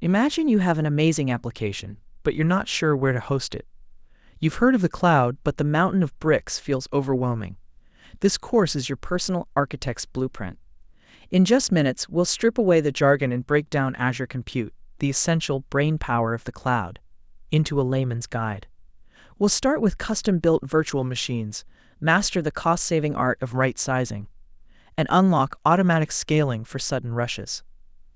Imagine you have an amazing application, but you're not sure where to host it. You've heard of the cloud, but the mountain of bricks feels overwhelming. This course is your personal architect's blueprint. In just minutes, we'll strip away the jargon and break down Azure Compute, the essential brain power of the cloud, into a layman's guide. We'll start with custom-built virtual machines, master the cost-saving art of right-sizing, and unlock automatic scaling for sudden rushes.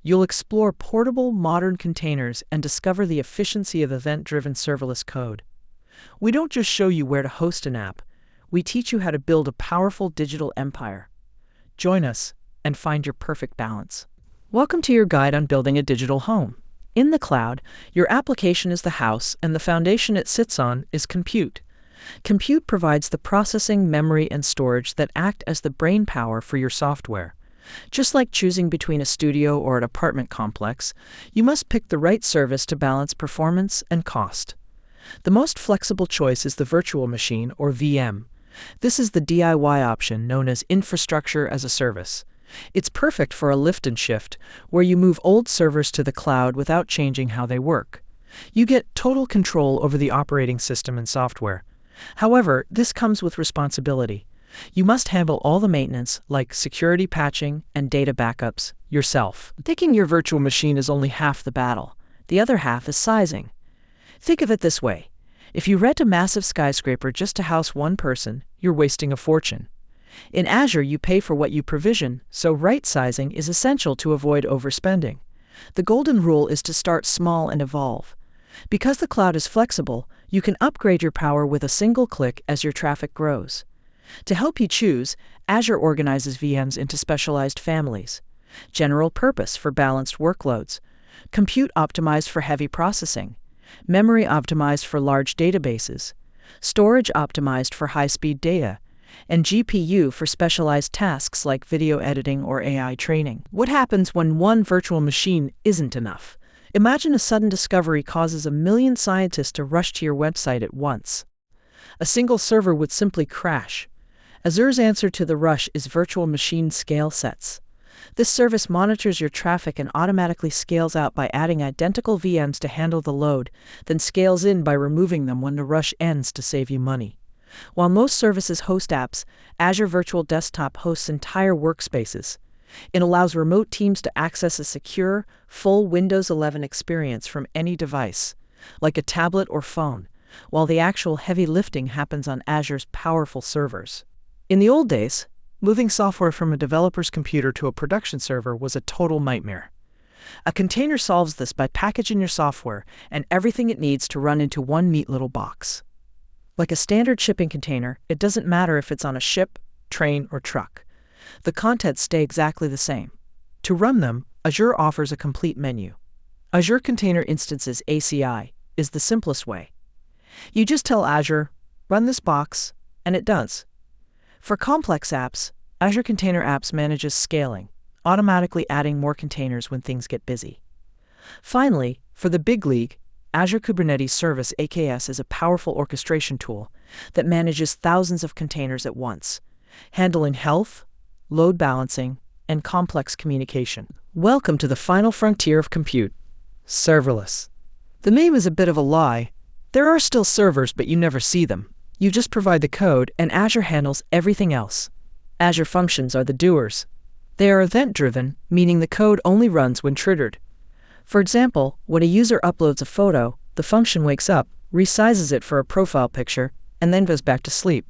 You'll explore portable, modern containers and discover the efficiency of event-driven serverless code. We don't just show you where to host an app, we teach you how to build a powerful digital empire. Join us and find your perfect balance. Welcome to your guide on building a digital home. In the cloud, your application is the house and the foundation it sits on is compute. Compute provides the processing, memory, and storage that act as the brain power for your software. Just like choosing between a studio or an apartment complex, you must pick the right service to balance performance and cost. The most flexible choice is the virtual machine, or VM. This is the DIY option known as infrastructure as a service. It's perfect for a lift and shift, where you move old servers to the cloud without changing how they work. You get total control over the operating system and software. However, this comes with responsibility. You must handle all the maintenance, like security patching and data backups, yourself. Picking your virtual machine is only half the battle. The other half is sizing. Think of it this way. If you rent a massive skyscraper just to house one person, you're wasting a fortune. In Azure, you pay for what you provision, so right sizing is essential to avoid overspending. The golden rule is to start small and evolve. Because the cloud is flexible, you can upgrade your power with a single click as your traffic grows. To help you choose, Azure organizes VMs into specialized families. General purpose for balanced workloads, compute optimized for heavy processing, memory optimized for large databases, storage optimized for high-speed data, and GPU for specialized tasks like video editing or AI training. What happens when one virtual machine isn't enough? Imagine a sudden discovery causes a million scientists to rush to your website at once. A single server would simply crash. Azure's answer to the rush is virtual machine scale sets. This service monitors your traffic and automatically scales out by adding identical VMs to handle the load, then scales in by removing them when the rush ends to save you money. While most services host apps, Azure Virtual Desktop hosts entire workspaces. It allows remote teams to access a secure, full Windows 11 experience from any device, like a tablet or phone, while the actual heavy lifting happens on Azure's powerful servers. In the old days, moving software from a developer's computer to a production server was a total nightmare. A container solves this by packaging your software and everything it needs to run into one neat little box. Like a standard shipping container, it doesn't matter if it's on a ship, train, or truck. The contents stay exactly the same. To run them, Azure offers a complete menu. Azure Container Instances (ACI) is the simplest way. You just tell Azure, run this box, and it does. For complex apps, Azure Container Apps manages scaling, automatically adding more containers when things get busy. Finally, for the big league, Azure Kubernetes Service (AKS) is a powerful orchestration tool that manages thousands of containers at once, handling health, load balancing, and complex communication. Welcome to the final frontier of compute, serverless. The name is a bit of a lie. There are still servers, but you never see them. You just provide the code, and Azure handles everything else. Azure functions are the doers. They are event-driven, meaning the code only runs when triggered. For example, when a user uploads a photo, the function wakes up, resizes it for a profile picture, and then goes back to sleep.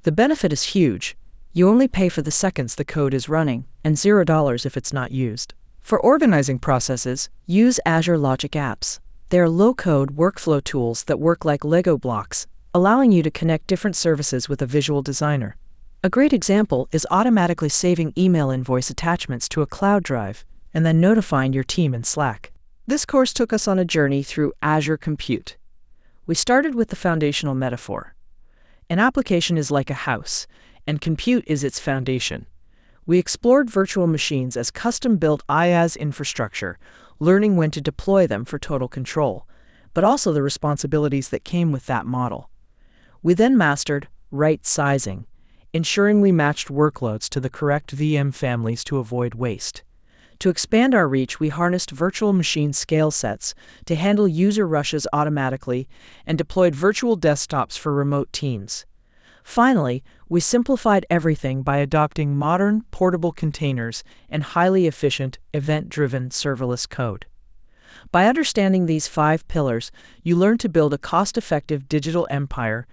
The benefit is huge. You only pay for the seconds the code is running, and $0 if it's not used. For organizing processes, use Azure Logic Apps. They are low-code workflow tools that work like Lego blocks, allowing you to connect different services with a visual designer. A great example is automatically saving email invoice attachments to a cloud drive and then notifying your team in Slack. This course took us on a journey through Azure Compute. We started with the foundational metaphor. An application is like a house, and compute is its foundation. We explored virtual machines as custom-built IaaS infrastructure, learning when to deploy them for total control, but also the responsibilities that came with that model. We then mastered right sizing, ensuring we matched workloads to the correct VM families to avoid waste. To expand our reach, we harnessed virtual machine scale sets to handle user rushes automatically and deployed virtual desktops for remote teams. Finally, we simplified everything by adopting modern, portable containers and highly efficient, event-driven serverless code. By understanding these 5 pillars, you learn to build a cost-effective digital empire